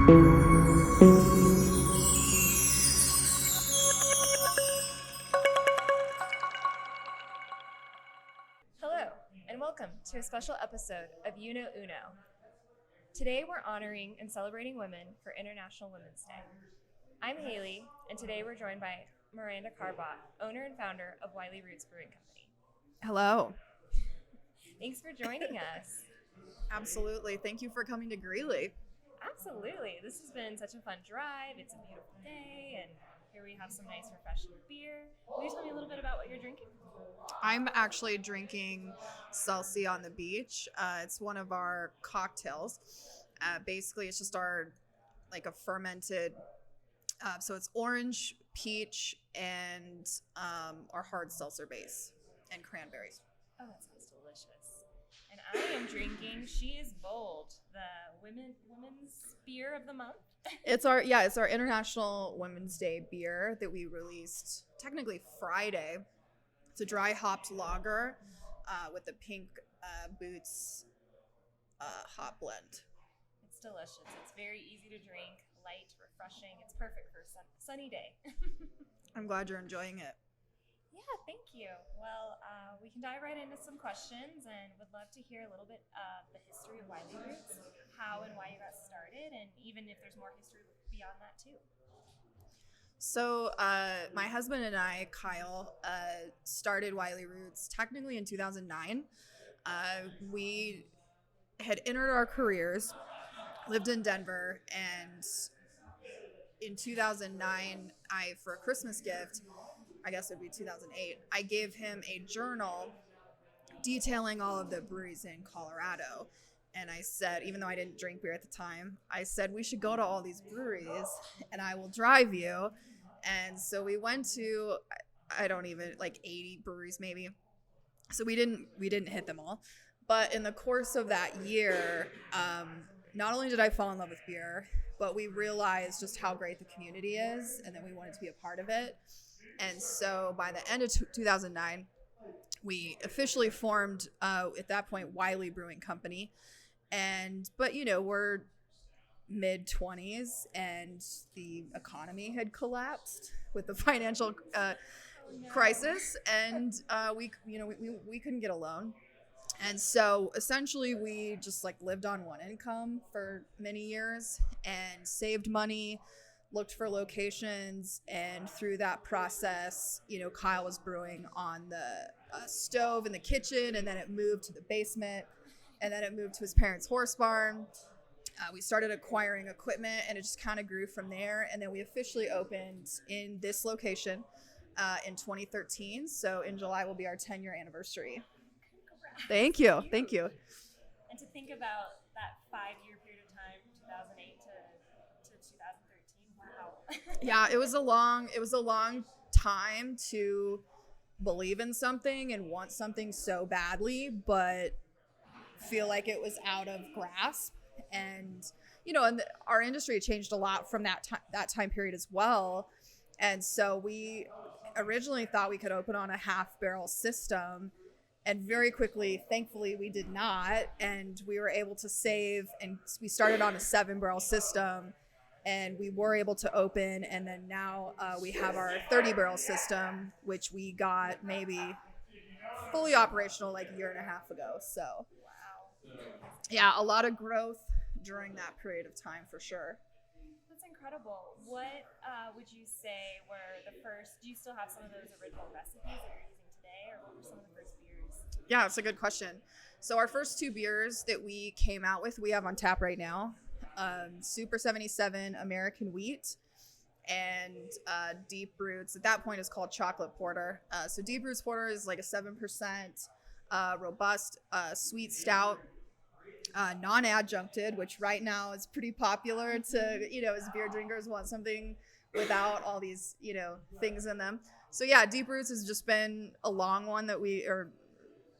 Hello, and welcome to a special episode of You Know Uno. Today we're honoring and celebrating women for International Women's Day. I'm Haley, and today we're joined by Miranda Carbaugh, owner and founder of Wiley Roots Brewing Company. Hello. Thanks for joining us. Absolutely. Thank you for coming to Greeley. Absolutely. This has been such a fun drive. It's a beautiful day, and here we have some nice, refreshing beer. Will you tell me a little bit about what you're drinking? I'm actually drinking Celsi on the Beach. It's one of our cocktails. Basically, it's just a fermented, so it's orange, peach, and our hard seltzer base and cranberries. Oh, that sounds delicious. And I am drinking She Is Bold, the women's beer of the month. It's our International Women's Day beer that we released technically Friday. It's a dry hopped lager with the pink boots hop blend. It's delicious. It's very easy to drink, light, refreshing. It's perfect for a sunny day. I'm glad you're enjoying it. Yeah, thank you. Well, we can dive right into some questions and would love to hear a little bit of the history of Wiley Roots, how and why you got started, and even if there's more history beyond that too. So my husband and I, Kyle, started Wiley Roots technically in 2009. We had entered our careers, lived in Denver, and in 2009, for a Christmas gift, I guess it would be 2008, I gave him a journal detailing all of the breweries in Colorado. And I said, even though I didn't drink beer at the time, I said, we should go to all these breweries and I will drive you. And so we went to, 80 breweries maybe. So we didn't hit them all. But in the course of that year, not only did I fall in love with beer, but we realized just how great the community is and that we wanted to be a part of it. And so by the end of 2009, we officially formed, at that point, Wiley Brewing Company. But we're mid-20s and the economy had collapsed with the financial crisis, and we couldn't get a loan. And so essentially we just lived on one income for many years and saved money, looked for locations, and through that process, Kyle was brewing on the stove in the kitchen, and then it moved to the basement, and then it moved to his parents' horse barn. We started acquiring equipment, and it just kind of grew from there, and then we officially opened in this location in 2013. So in July will be our 10-year anniversary. Congrats. Thank you. And to think about that 5-year period of time, 2008 to 2013, wow. Yeah, it was a long time to believe in something and want something so badly, but feel like it was out of grasp. And our industry changed a lot from that time period as well. And so we originally thought we could open on a half barrel system, and very quickly, thankfully, we did not. And we were able to save, and we started on a 7-barrel system, and we were able to open. And then now we have our 30-barrel system, which we got maybe fully operational a year and a half ago. So, Wow. Yeah, a lot of growth during that period of time for sure. That's incredible. What would you say were the first? Do you still have some of those original recipes that you're using today, or what were some of the first beers? Yeah, it's a good question. So our first 2 beers that we came out with, we have on tap right now. Super 77 American Wheat and Deep Roots. At that point, it's called Chocolate Porter. So Deep Roots Porter is a 7% robust sweet stout, non-adjuncted, which right now is pretty popular to, as beer drinkers want something without all these, things in them. So yeah, Deep Roots has just been a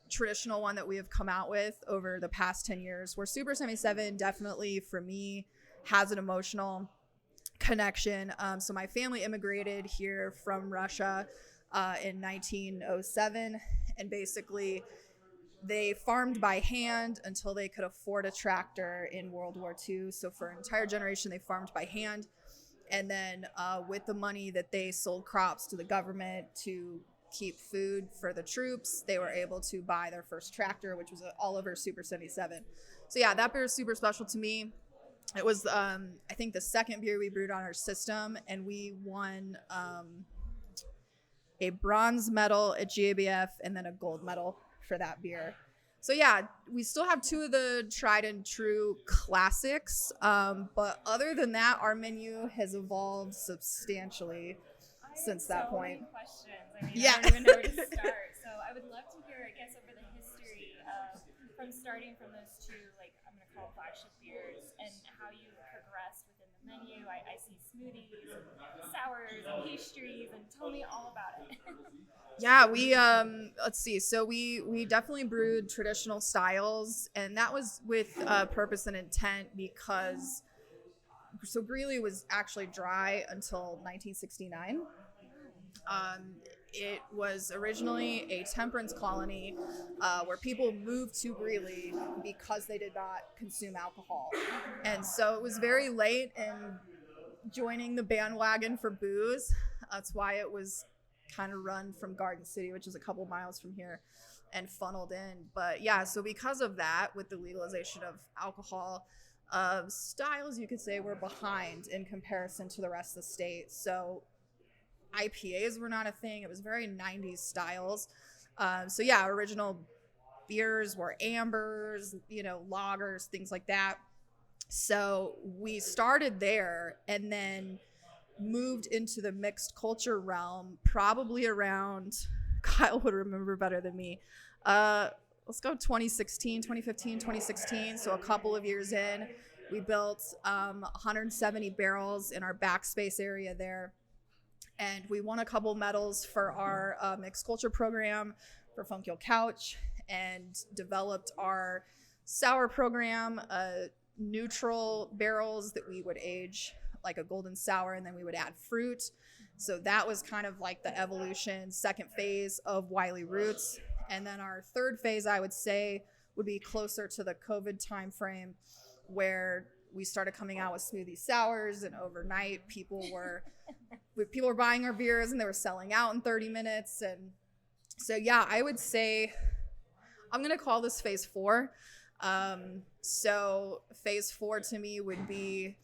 traditional one that we have come out with over the past 10 years, where Super 77 definitely for me has an emotional connection. So my family immigrated here from Russia in 1907, and basically They farmed by hand until they could afford a tractor in World War II. So for an entire generation, they farmed by hand. And then with the money that they sold crops to the government to keep food for the troops, they were able to buy their first tractor, which was an Oliver Super 77. So yeah, that beer is super special to me. It was, I think, the second beer we brewed on our system, and we won a bronze medal at GABF and then a gold medal for that beer. So yeah, we still have two of the tried and true classics, but other than that, our menu has evolved substantially since that point. Many questions. I mean, Yeah. I don't even know where to start. So I would love to hear, I guess, over the history of from starting from those two, like I'm going to call flagship beers, and how you progressed within the menu. I see smoothies, and sours, and pastries, and tell me all about it. Yeah, we let's see. So we definitely brewed traditional styles, and that was with purpose and intent because so Greeley was actually dry until 1969. It was originally a temperance colony where people moved to Greeley because they did not consume alcohol, and so it was very late in joining the bandwagon for booze. That's why it was kind of run from Garden City, which is a couple miles from here, and funneled in. But yeah, so because of that, with the legalization of alcohol, styles, you could say, were behind in comparison to the rest of the state. So IPAs were not a thing. It was very 90s styles. So yeah, original beers were ambers, lagers, things like that. So we started there and then moved into the mixed culture realm probably around, Kyle would remember better than me, let's go 2016, 2015, 2016. So a couple of years in, we built 170 barrels in our backspace area there. And we won a couple medals for our mixed culture program for Funk Yo Couch, and developed our sour program, neutral barrels that we would age like a golden sour, and then we would add fruit. So that was kind of like the evolution, second phase of Wiley Roots. And then our third phase, I would say, would be closer to the COVID timeframe, where we started coming out with smoothie sours, and overnight people were buying our beers and they were selling out in 30 minutes. And so yeah, I would say I'm gonna call this phase 4. So phase 4 to me would be,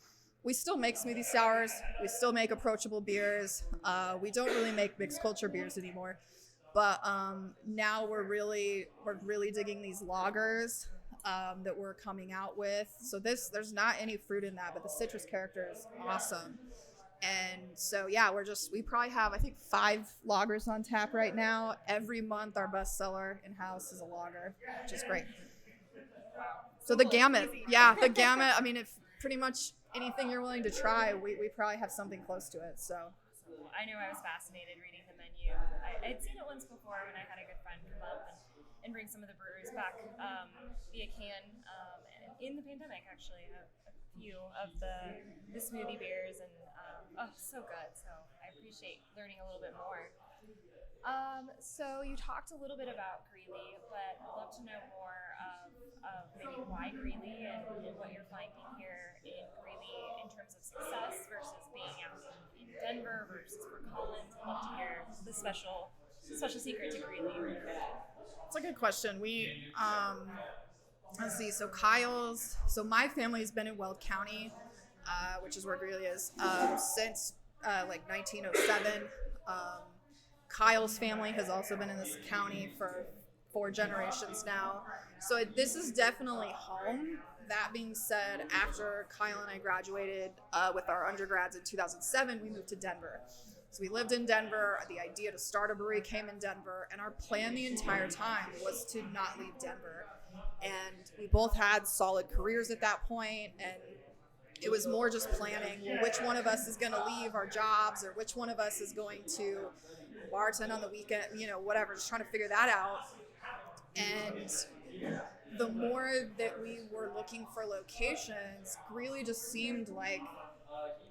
we still make smoothie sours, we still make approachable beers, we don't really make mixed culture beers anymore, but now we're really digging these lagers that we're coming out with. So there's not any fruit in that, but the citrus character is awesome. And so yeah, we probably have, I think, 5 lagers on tap right now. Every month our bestseller in-house is a lager, which is great. So the gamut, I mean, if pretty much anything you're willing to try, we probably have something close to it. So I knew I was fascinated reading the menu. I'd seen it once before when I had a good friend come up and bring some of the breweries back via can. And in the pandemic, actually, a few of the smoothie beers, and so good. So I appreciate learning a little bit more. So you talked a little bit about Greeley, but I'd love to know more of maybe why Greeley and what you're finding here in Greeley in terms of success versus being out in Denver versus Fort Collins. I'd love to hear the special secret to Greeley. It's a good question. We, let's see, so my family's been in Weld County, which is where Greeley is, since like 1907. Kyle's family has also been in this county for 4 generations now. So this is definitely home. That being said, after Kyle and I graduated with our undergrads in 2007, we moved to Denver. So we lived in Denver. The idea to start a brewery came in Denver, and our plan the entire time was to not leave Denver. And we both had solid careers at that point, and it was more just planning, which one of us is going to leave our jobs, or which one of us is going to bartend on the weekend, whatever, just trying to figure that out. And the more that we were looking for locations, Greeley just seemed like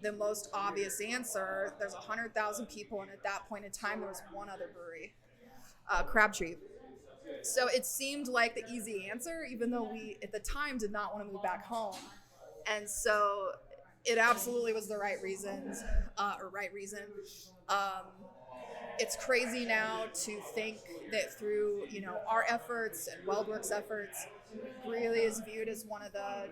the most obvious answer. There's 100,000 people, and at that point in time, there was one other brewery, Crabtree. So it seemed like the easy answer, even though we at the time did not want to move back home. And so it absolutely was the right reasons, or right reason. Um, it's crazy now to think that through, our efforts and WeldWorks efforts, really is viewed as one of the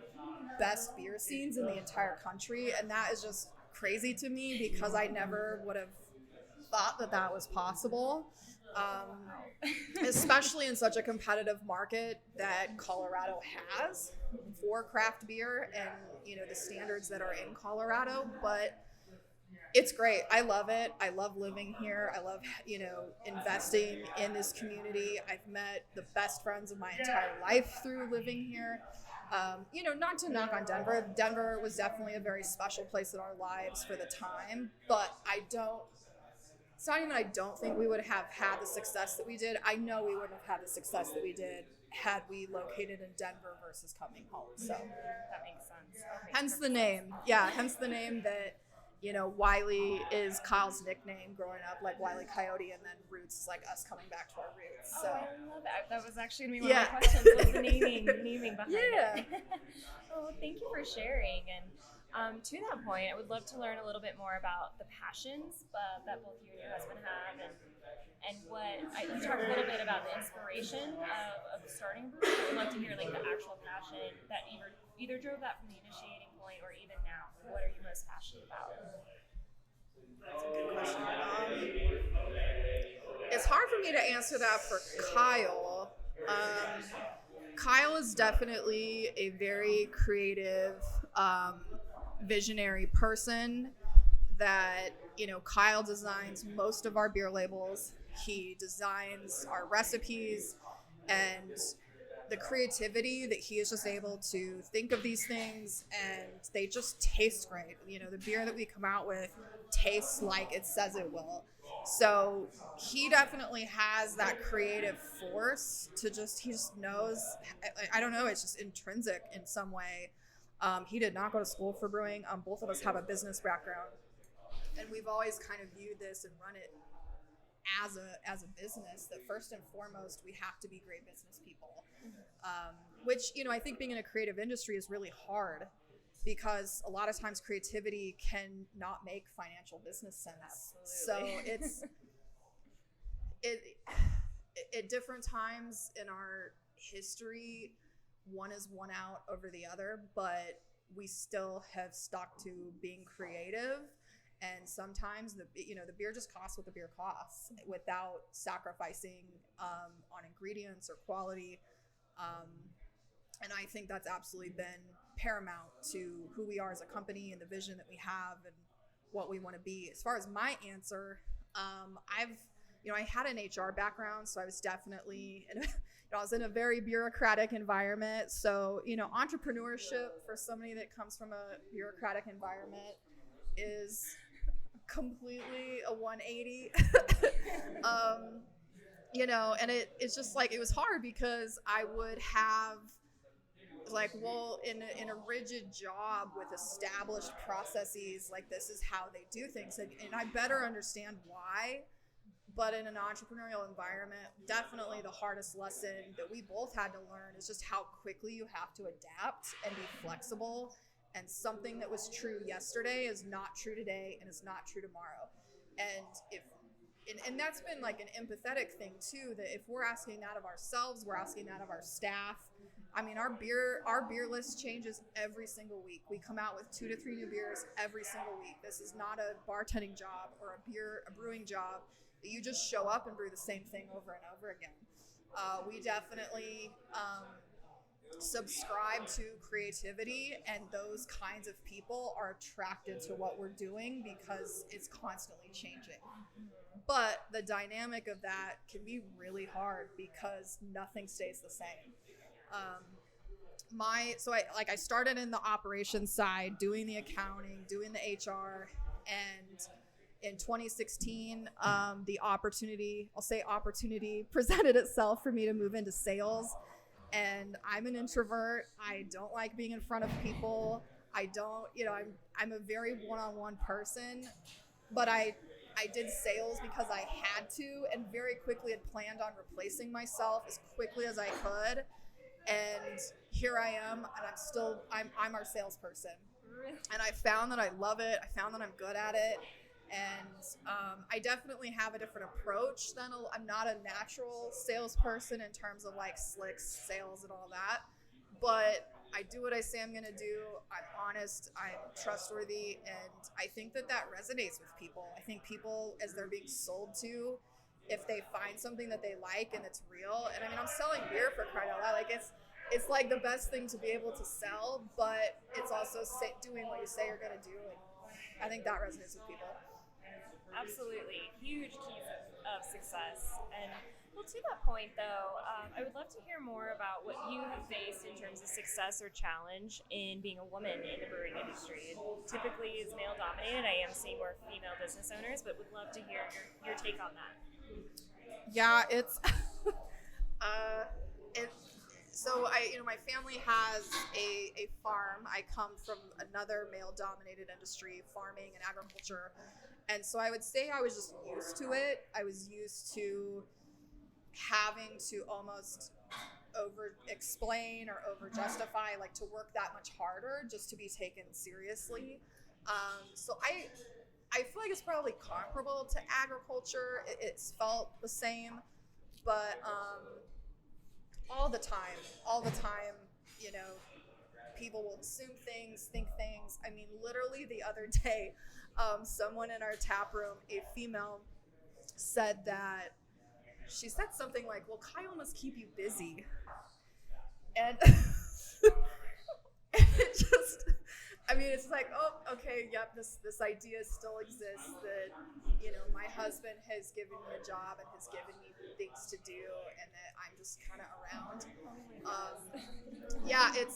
best beer scenes in the entire country. And that is just crazy to me because I never would have thought that that was possible. Especially in such a competitive market that Colorado has for craft beer and, the standards that are in Colorado. But it's great. I love it. I love living here. I love, investing in this community. I've met the best friends of my entire life through living here. Not to knock on Denver. Denver was definitely a very special place in our lives for the time, but it's not even I don't think we would have had the success that we did. I know we wouldn't have had the success that we did had we located in Denver versus coming home. So that makes sense. Okay, hence the name. Yeah, hence the name that, Wiley is Kyle's nickname growing up, like Wiley Coyote, and then Roots is like us coming back to our roots. So I love that. That was actually going to be one of my questions, was the naming behind it. Oh, thank you for sharing. And to that point, I would love to learn a little bit more about the passions that both you and your husband have, and you talked a little bit about the inspiration of starting a brewery. I would love to hear like the actual passion that either drove that from the initiating point or even now. What are you most passionate about? That's a good question. It's hard for me to answer that for Kyle. Kyle is definitely a very creative, visionary person that, Kyle designs most of our beer labels. He designs our recipes, and the creativity that he is just able to think of these things, and they just taste great. The beer that we come out with tastes like it says it will. So he definitely has that creative force he just knows. I don't know, it's just intrinsic in some way. He did not go to school for brewing. Both of us have a business background, and we've always kind of viewed this and run it as a business, that first and foremost we have to be great business people, which I think being in a creative industry is really hard, because a lot of times creativity can not make financial business sense. Absolutely. So at different times in our history, one is won out over the other, but we still have stuck to being creative. And sometimes the beer just costs what the beer costs without sacrificing on ingredients or quality. And I think that's absolutely been paramount to who we are as a company and the vision that we have and what we want to be. As far as my answer, I had an HR background, so I was definitely I was in a very bureaucratic environment. So, entrepreneurship for somebody that comes from a bureaucratic environment is completely a 180. And it's just like, it was hard because I would have in a rigid job with established processes, like this is how they do things, and I better understand why. But in an entrepreneurial environment, definitely the hardest lesson that we both had to learn is just how quickly you have to adapt and be flexible. And something that was true yesterday is not true today and is not true tomorrow. And that's been like an empathetic thing too, that if we're asking that of ourselves, we're asking that of our staff. I mean, our beer list changes every single week. We come out with 2 to 3 new beers every single week. This is not a bartending job or a brewing job that you just show up and brew the same thing over and over again. We definitely subscribe to creativity, and those kinds of people are attracted to what we're doing because it's constantly changing. But the dynamic of that can be really hard because nothing stays the same. I started in the operations side, doing the accounting, doing the HR, and in 2016, the opportunity presented itself for me to move into sales. And I'm an introvert. I don't like being in front of people. I'm a very one-on-one person, but I I did sales because I had to, and very quickly had planned on replacing myself as quickly as I could. And here I am, and I'm our salesperson. And I found that I love it. I found that I'm good at it. And I definitely have a different approach than I'm not a natural salesperson in terms of like slick sales and all that. But I do what I say I'm going to do. I'm honest. I'm trustworthy. And I think that resonates with people. I think people, as they're being sold to, if they find something that they like and it's real. And I mean, I'm selling beer for crying out loud. Like it's like the best thing to be able to sell, but it's also doing what you say you're going to do. And I think that resonates with people. Absolutely. Huge keys of success. And well, to that point, though, I would love to hear more about what you have faced in terms of success or challenge in being a woman in the brewing industry. It typically is male dominated. I am seeing more female business owners, but would love to hear your take on that. Yeah, it's so my family has a farm. I come from another male dominated industry, farming and agriculture. And so I would say I was just used to it. I was used to having to almost over explain or over justify, like to work that much harder just to be taken seriously. So I feel like it's probably comparable to agriculture. It's felt the same, but all the time, people will assume things, think things. I mean, literally the other day, someone in our tap room, a female, said that she said something like, well, Kyle must keep you busy. And it just, I mean, it's like, oh, okay, yep, this idea still exists that, my husband has given me a job and has given me things to do and that I'm just kind of around. Yeah, it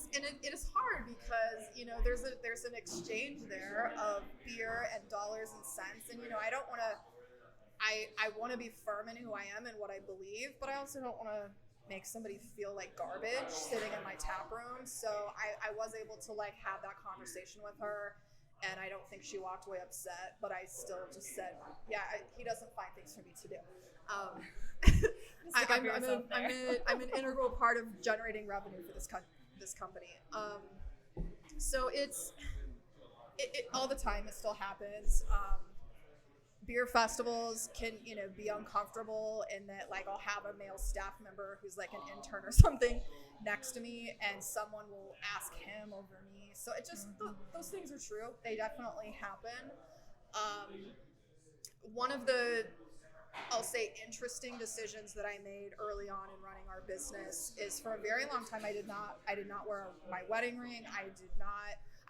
is hard because, there's an exchange there of beer and dollars and cents. And, I don't want to, I want to be firm in who I am and what I believe, but I also don't want to make somebody feel like garbage sitting in my tap room. So I was able to like have that conversation with her, and I don't think she walked away upset, but I still just said, yeah, he doesn't find things for me to do. I'm an integral part of generating revenue for this company. So it all the time, it still happens. Beer festivals can, be uncomfortable in that, like, I'll have a male staff member who's like an intern or something next to me, and someone will ask him over me. So it just, those things are true. They definitely happen. One of the, I'll say, interesting decisions that I made early on in running our business is, for a very long time, I did not wear my wedding ring.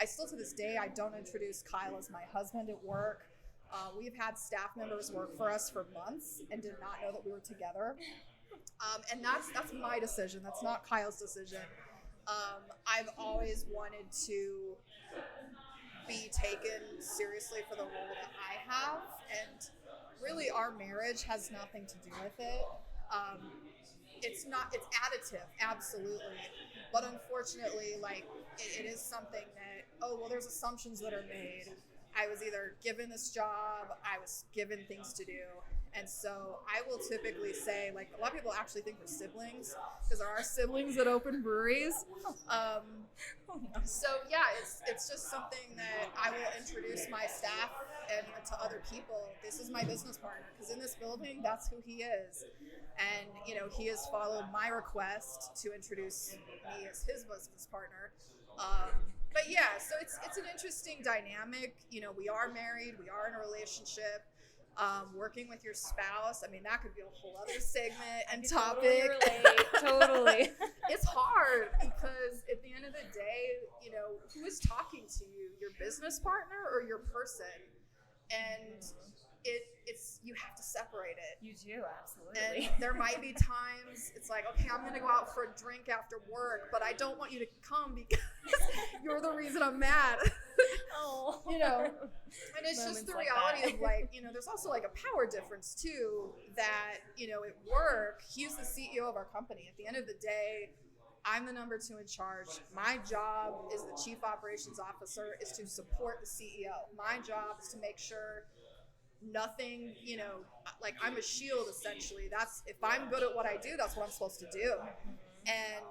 I still to this day, I don't introduce Kyle as my husband at work. We've had staff members work for us for months and did not know that we were together. And that's my decision. That's not Kyle's decision. I've always wanted to be taken seriously for the role that I have. And really, our marriage has nothing to do with it. It's additive, absolutely. But unfortunately, like, it is something that, there's assumptions that are made. I was either given this job, I was given things to do. And so I will typically say, like, a lot of people actually think we're siblings because there are siblings that open breweries. So yeah, it's just something that I will introduce my staff and to other people. This is my business partner, because in this building, that's who he is. And, he has followed my request to introduce me as his business partner. But yeah, so it's an interesting dynamic. We are married, we are in a relationship. Working with your spouse, I mean, that could be a whole other segment and topic. Totally. It's hard because at the end of the day, who is talking to you, your business partner or your person? And it's you have to separate it. You do, absolutely. And there might be times it's like, okay, I'm gonna go out for a drink after work, but I don't want you to come because you're the reason I'm mad. Oh. And it's just the reality of, like, there's also like a power difference too, that, at work, he's the CEO of our company. At the end of the day, I'm the number 2 in charge. My job as the chief operations officer is to support the CEO. My job is to make sure nothing, like I'm a shield essentially. That's if I'm good at what I do, that's what I'm supposed to do. And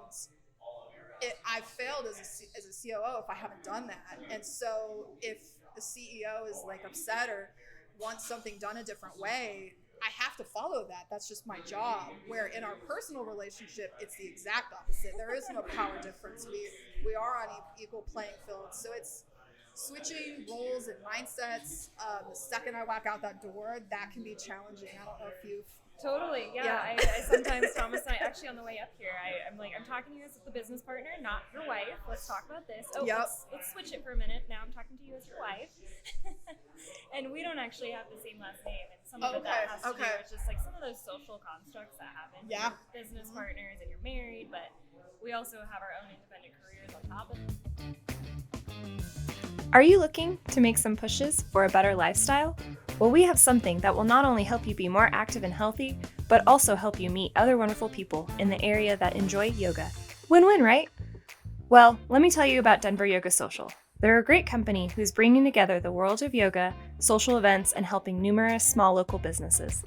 I failed as a COO if I haven't done that. And so if the CEO is like upset or wants something done a different way, I have to follow that. That's just my job. Where in our personal relationship, it's the exact opposite. There is no power difference. We are on equal playing field. So it's switching roles and mindsets. The second I walk out that door, that can be challenging. I don't know if you've Totally, yeah. I sometimes, Thomas and I, actually on the way up here, I'm talking to you as the business partner, not your wife. Let's talk about this. Oh, yep. let's switch it for a minute. Now I'm talking to you as your wife. And we don't actually have the same last name. And some of that has to do with just like some of those social constructs that happen. Yeah. You're business partners and you're married, but we also have our own independent careers on top of it. Are you looking to make some pushes for a better lifestyle? Well, we have something that will not only help you be more active and healthy, but also help you meet other wonderful people in the area that enjoy yoga. Win-win, right? Well, let me tell you about Denver Yoga Social. They're a great company who's bringing together the world of yoga, social events, and helping numerous small local businesses.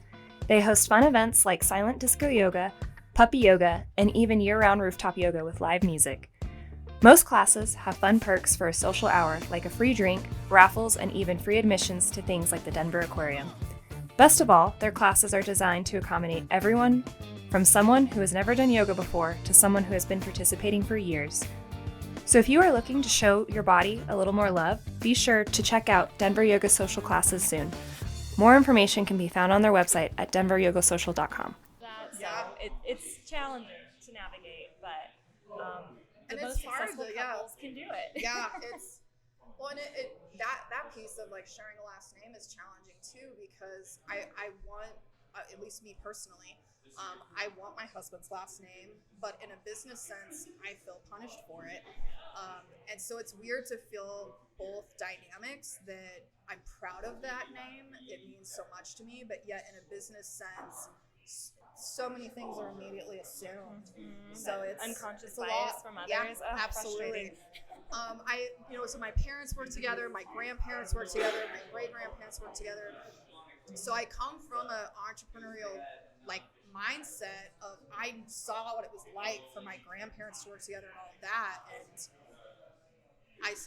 They host fun events like silent disco yoga, puppy yoga, and even year-round rooftop yoga with live music. Most classes have fun perks for a social hour like a free drink, raffles, and even free admissions to things like the Denver Aquarium. Best of all, their classes are designed to accommodate everyone, from someone who has never done yoga before to someone who has been participating for years. So if you are looking to show your body a little more love, be sure to check out Denver Yoga Social classes soon. More information can be found on their website at denveryogosocial.com. It's challenging to navigate, but and the it's most hard successful couples can do it. Yeah, it's well, and that piece of like sharing a last name is challenging too, because I want, at least me personally, I want my husband's last name, but in a business sense, I feel punished for it, and so it's weird to feel both dynamics, that I'm proud of that name, it means so much to me, but yet in a business sense, so many things are immediately assumed. So it's unconscious it's bias from others. Yeah, absolutely. So my parents work together, my grandparents work together, my great grandparents work together. So I come from an entrepreneurial like mindset of, I saw what it was like for my grandparents to work together and all of that, and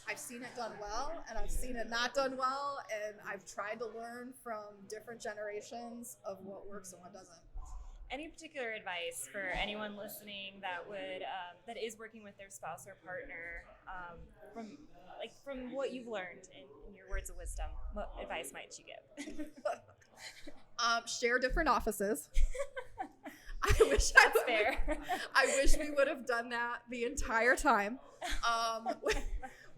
I've seen it done well, and I've seen it not done well, and I've tried to learn from different generations of what works and what doesn't. Any particular advice for anyone listening that is working with their spouse or partner, from what you've learned in your words of wisdom? What advice might you give? Share different offices. That's fair. I wish we would have done that the entire time.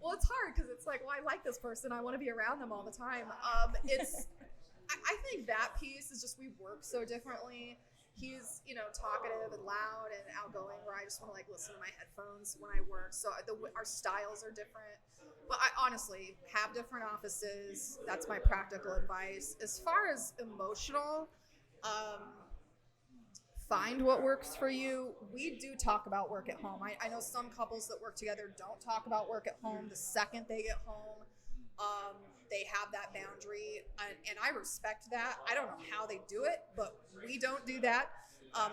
Well, it's hard because it's like, well, I like this person, I want to be around them all the time. I think that piece is just, we work so differently. He's, talkative and loud and outgoing, where I just want to like listen to my headphones when I work. So our styles are different. But I honestly have different offices. That's my practical advice. As far as emotional, find what works for you. We do talk about work at home. I know some couples that work together don't talk about work at home. The second they get home, they have that boundary, and I respect that. I don't know how they do it, but we don't do that.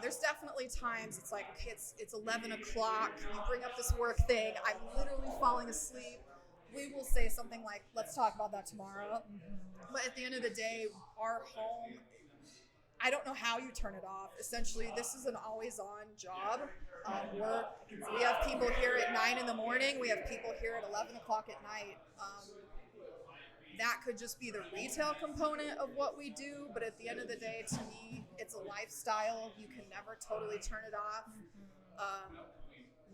There's definitely times it's like, okay, it's 11 o'clock, you bring up this work thing, I'm literally falling asleep. We will say something like, let's talk about that tomorrow. But at the end of the day, our home, I don't know how you turn it off. Essentially, this is an always-on job. We have people here at 9 in the morning. We have people here at 11 o'clock at night. That could just be the retail component of what we do, but at the end of the day, to me, it's a lifestyle. You can never totally turn it off.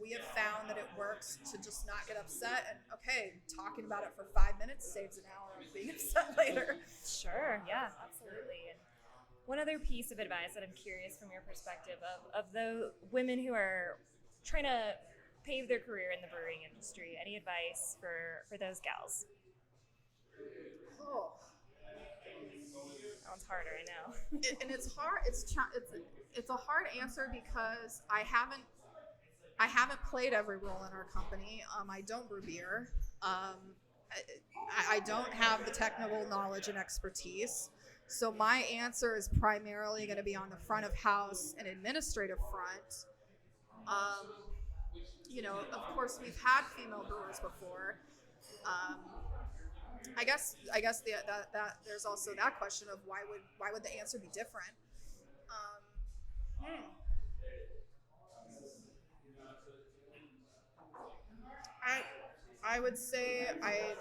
We have found that it works to just not get upset, and talking about it for 5 minutes saves an hour of being upset later. Sure, yeah, absolutely. And one other piece of advice that I'm curious from your perspective of the women who are trying to pave their career in the brewing industry, any advice for those gals? Oh, that one's harder, I know. And it's hard. It's a hard answer because I haven't played every role in our company. I don't brew beer. I don't have the technical knowledge and expertise. So my answer is primarily going to be on the front of house and administrative front. Um, of course, we've had female brewers before. Um, I guess that there's also that question of why would the answer be different? Hmm. I I would say I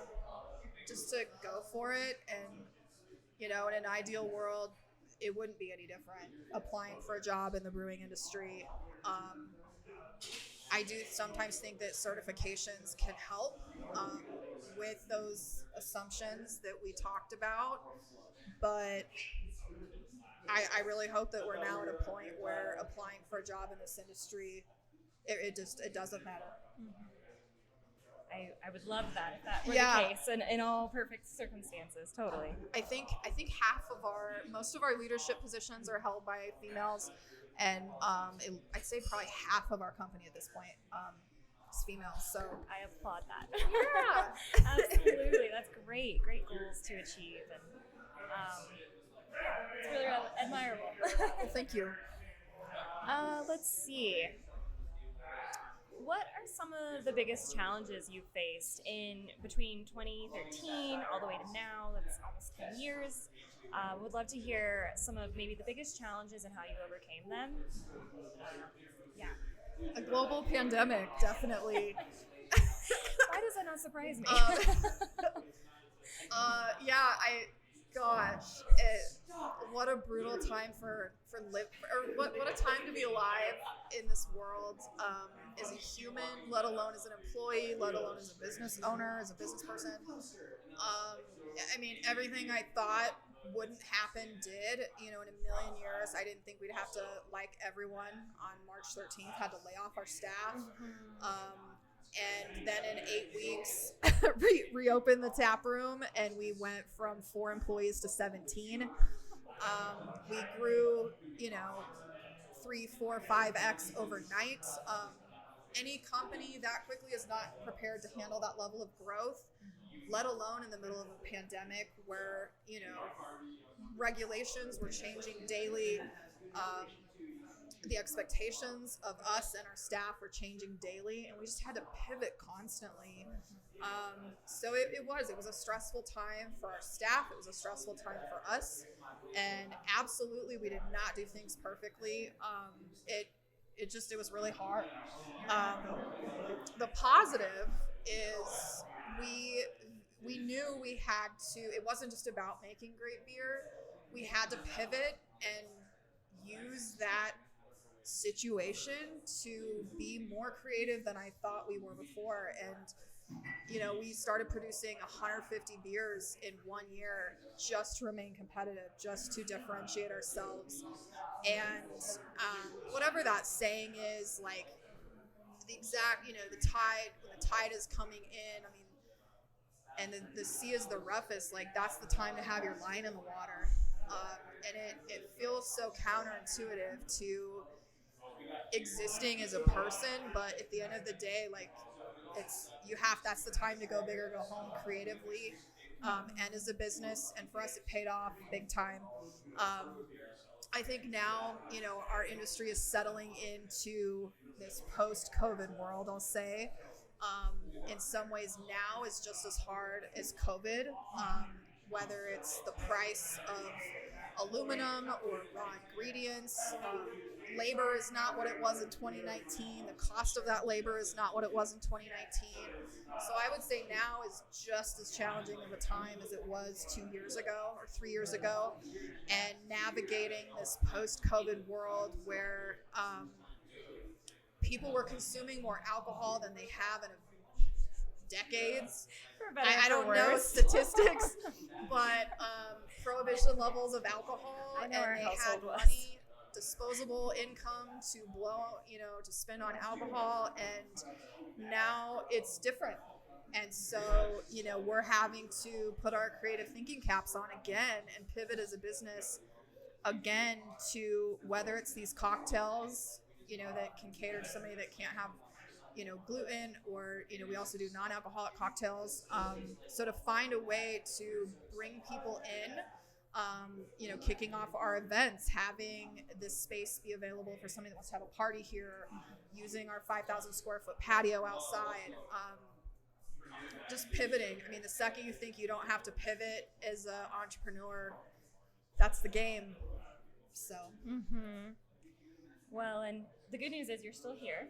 just to go for it, and in an ideal world, it wouldn't be any different applying for a job in the brewing industry. Um, I do sometimes think that certifications can help with those assumptions that we talked about, but I really hope that we're now at a point where applying for a job in this industry, it doesn't matter. I would love that if that were Yeah. the case in all perfect circumstances. Totally. I think most of our leadership positions are held by females, and I'd say probably half of our company at this point is females. So I applaud that. yeah. Absolutely. That's great. Great goals to achieve. And it's really admirable. Well, thank you. Let's see. What are some of the biggest challenges you've faced in between 2013 all the way to now? That's almost 10 years. Would love to hear some of maybe the biggest challenges and how you overcame them. Yeah. A global pandemic, definitely. Why does that not surprise me? Gosh, what a brutal time for what a time to be alive in this world, as a human, let alone as an employee, let alone as a business owner, as a business person. Everything I thought wouldn't happen did. In a million years, I didn't think we'd have to, like everyone on March 13th, had to lay off our staff. And then in 8 weeks, reopened the tap room, and we went from 4 employees to 17. We grew, 3, 4, 5x overnight. Any company that quickly is not prepared to handle that level of growth, let alone in the middle of a pandemic where, regulations were changing daily. The expectations of us and our staff were changing daily, and we just had to pivot constantly. So it was a stressful time for our staff. It was a stressful time for us, and absolutely we did not do things perfectly. It was really hard. The positive is we knew we had to. It wasn't just about making great beer. We had to pivot and use that situation to be more creative than I thought we were before. And we started producing 150 beers in 1 year just to remain competitive, just to differentiate ourselves. And whatever that saying is, like the exact, the tide, when the tide is coming in, and the sea is the roughest, like that's the time to have your line in the water. And it feels so counterintuitive to existing as a person, but at the end of the day, like that's the time to go big or go home creatively, and as a business. And for us, it paid off big time. I think now, our industry is settling into this post-COVID world, I'll say. In some ways now is just as hard as COVID, whether it's the price of aluminum or raw ingredients. Labor is not what it was in 2019. The cost of that labor is not what it was in 2019. So I would say now is just as challenging of a time as it was 2 years ago or 3 years ago. And navigating this post-COVID world where people were consuming more alcohol than they have in decades. I don't know statistics, but prohibition levels of alcohol, and they had money, disposable income to blow, to spend on alcohol, and now it's different. And so, we're having to put our creative thinking caps on again and pivot as a business again to whether it's these cocktails, that can cater to somebody that can't have, gluten, or, we also do non-alcoholic cocktails. So to find a way to bring people in Kicking off our events, having this space be available for somebody that wants to have a party here, using our 5,000 square foot patio outside, just pivoting. I mean, the second you think you don't have to pivot as an entrepreneur, that's the game. So. Mm-hmm. Well, and the good news is you're still here.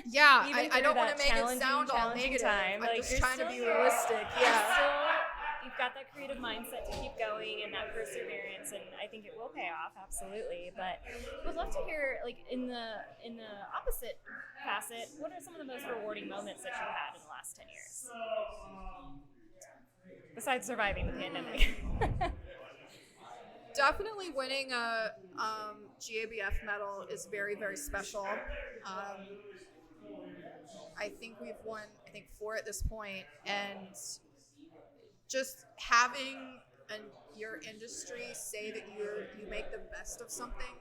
Yeah, I don't want to make it sound all negative. I'm just trying to be realistic. Yeah. You've got that creative mindset to keep going and that perseverance, and I think it will pay off, absolutely. But we'd love to hear, like, in the opposite facet, what are some of the most rewarding moments that you've had in the last 10 years? Besides surviving the pandemic. Definitely winning a GABF medal is very, very special. I think we've won, 4 at this point, and just having your industry say that you make the best of something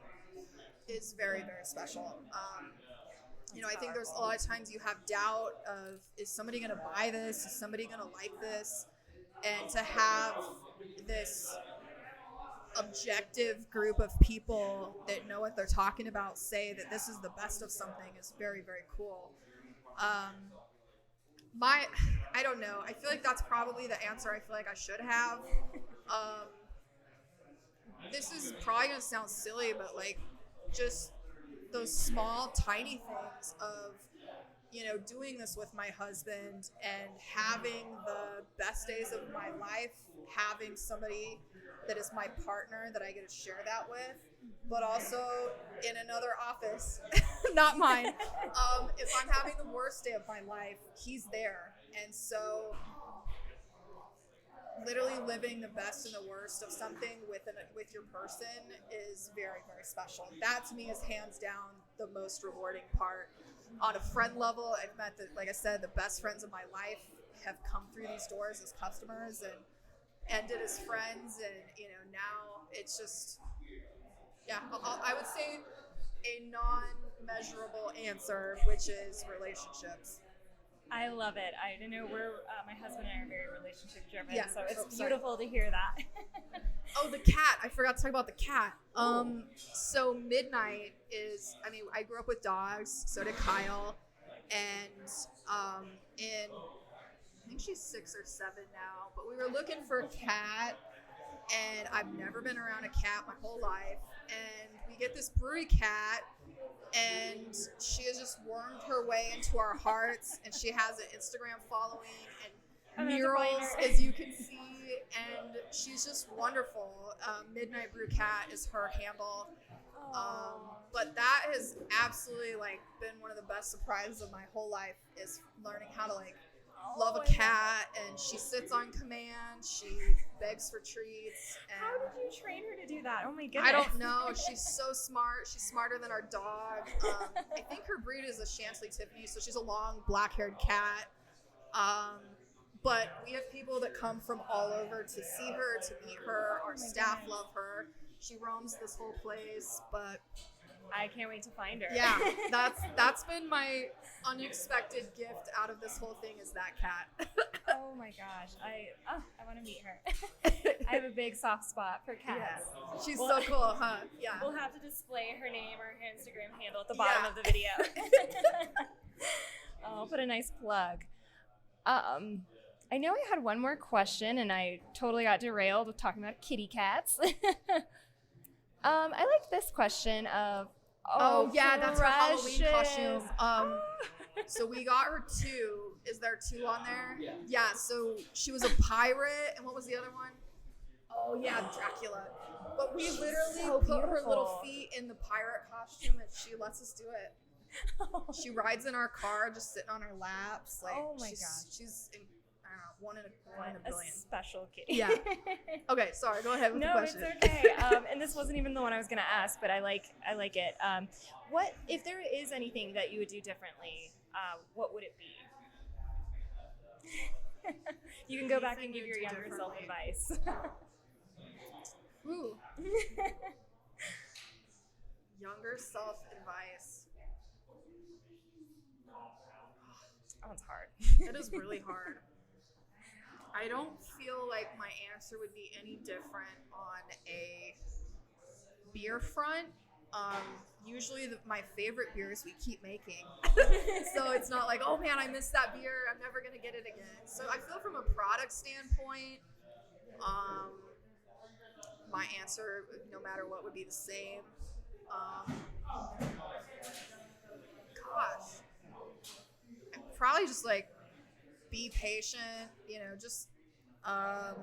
is very, very special. I think there's a lot of times you have doubt of, is somebody going to buy this? Is somebody going to like this? And to have this objective group of people that know what they're talking about say that this is the best of something is very, very cool. I don't know. I feel like that's probably the answer I feel like I should have. This is probably going to sound silly, but like just those small, tiny things of, doing this with my husband and having the best days of my life, having somebody that is my partner that I get to share that with, but also in another office, not mine. If I'm having the worst day of my life, he's there. And so literally living the best and the worst of something with your person is very, very special. That to me is hands down the most rewarding part. On a friend level, I've met like I said, the best friends of my life have come through these doors as customers and ended as friends, and now it's just, I would say a non-measurable answer, which is relationships. I love it. I know my husband and I are very relationship driven, so it's beautiful to hear that. Oh, the cat. I forgot to talk about the cat. So Midnight is, I grew up with dogs, so did Kyle, and I think she's 6 or 7 now, but we were looking for a cat, and I've never been around a cat my whole life, and we get this brewery cat, and she has just wormed her way into our hearts, and she has an Instagram following and murals, as you can see, and she's just wonderful. Midnight Brew Cat is her handle. But that has absolutely been one of the best surprises of my whole life, is learning how to love a cat, and she sits on command, she begs for treats. And how did you train her to do that? Oh my goodness. I don't know. She's so smart. She's smarter than our dog. I think her breed is a Chansley Tiffany, so she's a long black-haired cat. But we have people that come from all over to see her, to meet her. Our staff love her. She roams this whole place, but I can't wait to find her. Yeah, that's been my unexpected gift out of this whole thing, is that cat. Oh my gosh, I want to meet her. I have a big soft spot for cats. Yeah. She's so cool, huh? Yeah. We'll have to display her name or her Instagram handle at the bottom of the video. I'll put a nice plug. I know I had one more question, and I totally got derailed with talking about kitty cats. I like this question of, that's her Halloween costume. So we got her 2. Is there 2 on there? Yeah, so she was a pirate, and what was the other one? Oh yeah, Dracula. But we literally put her little feet in the pirate costume, and she lets us do it. She rides in our car, just sitting on our laps. Oh my gosh. She's one in a billion. A special kitty. Yeah. Okay, sorry. Go ahead with the question. No, it's okay. And this wasn't even the one I was going to ask, but I like it. What if there is anything that you would do differently? What would it be? You can go back and give your younger self advice. Ooh. Younger self advice. That one's hard. It is really hard. I don't feel like my answer would be any different on a beer front. Um, Usually my favorite beers we keep making. So it's not like, oh man, I missed that beer, I'm never going to get it again. So I feel from a product standpoint, um, my answer, no matter what, would be the same. Um, Gosh, probably just like be patient, just um,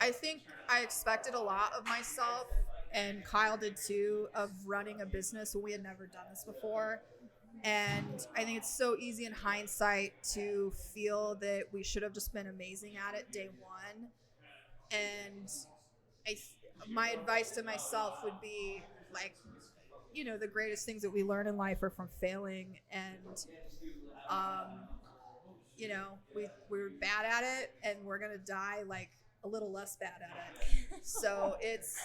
I think I expected a lot of myself, and Kyle did too, of running a business when we had never done this before. And I think it's so easy in hindsight to feel that we should have just been amazing at it day one. And my advice to myself would be like, the greatest things that we learn in life are from failing. And, um, we're bad at it, and we're going to die like a little less bad at it. So it's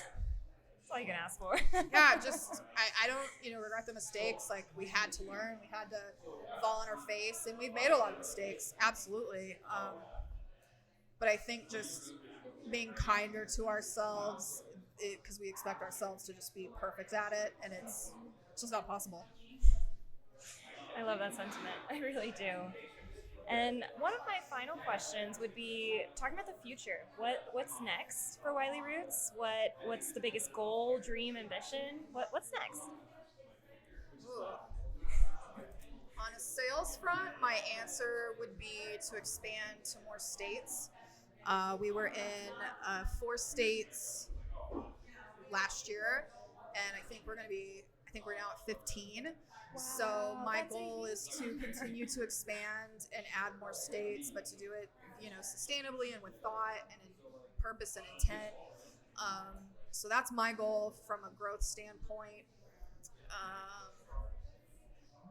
all you can ask for. yeah, just I don't regret the mistakes. Like, we had to learn, we had to fall on our face, and we've made a lot of mistakes, absolutely. But I think just being kinder to ourselves, because we expect ourselves to just be perfect at it, and it's just not possible. I love that sentiment. I really do. And one of my final questions would be talking about the future. What's next for Wiley Roots? What's the biggest goal, dream, ambition? What's next? Ooh. On a sales front, my answer would be to expand to more states. We were in 4 states last year, and I think we're now at 15. Wow, so my that's goal is to continue to expand and add more states, but to do it, sustainably and with thought and in purpose and intent. So that's my goal from a growth standpoint.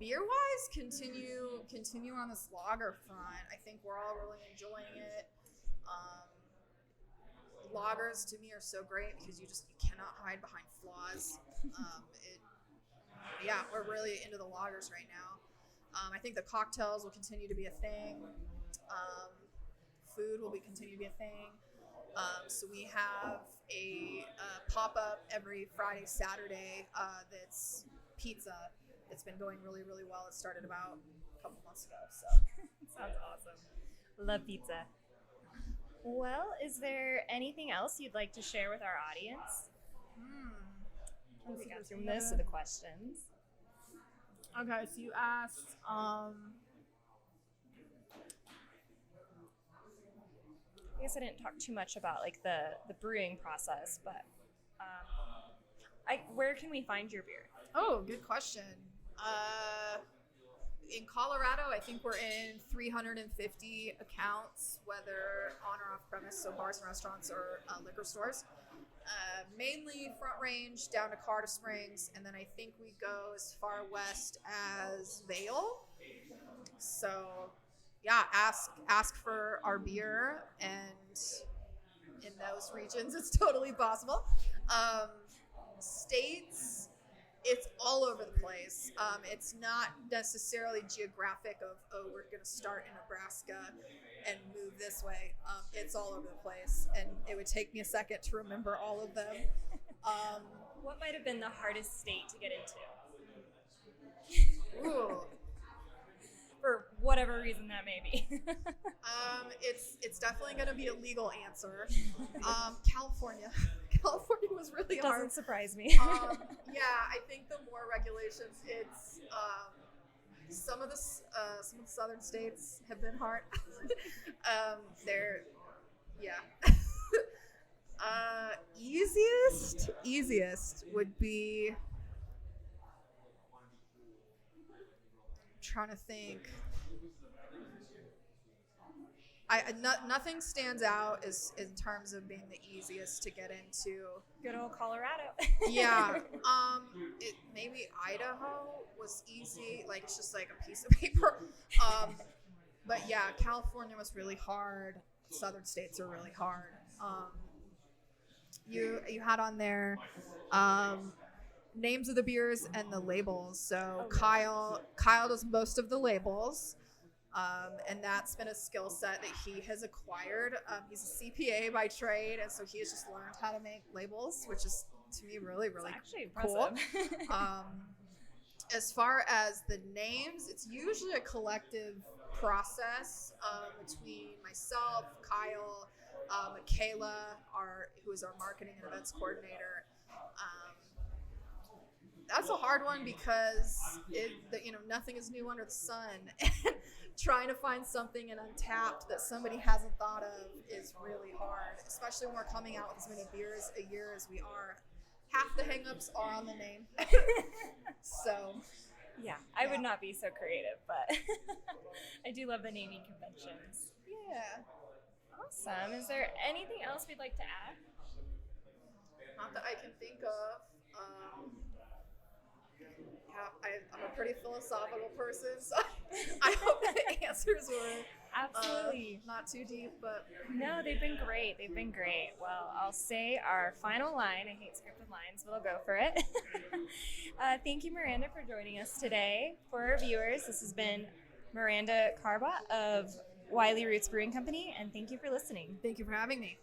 Beer wise, continue on this lager front. I think we're all really enjoying it. Lagers to me are so great because you cannot hide behind flaws. We're really into the lagers right now. I think the cocktails will continue to be a thing. Food will continue to be a thing. So we have a pop-up every Friday, Saturday that's pizza. It's been going really, really well. It started about a couple months ago. So sounds awesome. Love pizza. Well, is there anything else you'd like to share with our audience? We got through most of the questions. Okay, so you asked, I guess I didn't talk too much about like the brewing process, but where can we find your beer? Oh, good question. In Colorado, I think we're in 350 accounts, whether on or off premise, so bars and restaurants or liquor stores. Mainly Front Range down to Colorado Springs, and then I think we go as far west as Vail. So, yeah, ask for our beer, and in those regions, it's totally possible. States, it's all over the place. It's not necessarily geographic of, we're going to start in Nebraska and move this way. It's all over the place, and it would take me a second to remember all of them. What might have been the hardest state to get into? Ooh. For whatever reason that may be. It's definitely going to be a legal answer. California. California was really hard. Doesn't surprise me. I think the more regulations, it's some of the southern states have been hard. Easiest would be, I'm trying to think. Nothing stands out as in terms of being the easiest to get into. Good old Colorado. Yeah. Maybe Idaho was easy. Like, it's just like a piece of paper. But yeah, California was really hard. Southern states are really hard. You had on there names of the beers and the labels. So Kyle does most of the labels. And that's been a skill set that he has acquired. He's a CPA by trade, and so he has just learned how to make labels, which is, to me, really, really actually cool. impressive. As far as the names, it's usually a collective process between myself, Kyle, Michaela, who is our marketing and events coordinator. That's a hard one because nothing is new under the sun. And trying to find something in Untapped that somebody hasn't thought of is really hard, especially when we're coming out with as many beers a year as we are. Half the hangups are on the name. So yeah, I would not be so creative, but I do love the naming conventions. Yeah. Awesome. Is there anything else we'd like to add? Not that I can think of. I'm a pretty philosophical person, so I hope the answers were absolutely not too deep, but no, they've been great. They've been great. Well, I'll say our final line. I hate scripted lines, but I'll go for it. Thank you, Miranda, for joining us today. For our viewers, this has been Miranda Carbaugh of Wiley Roots Brewing Company, and thank you for listening. Thank you for having me.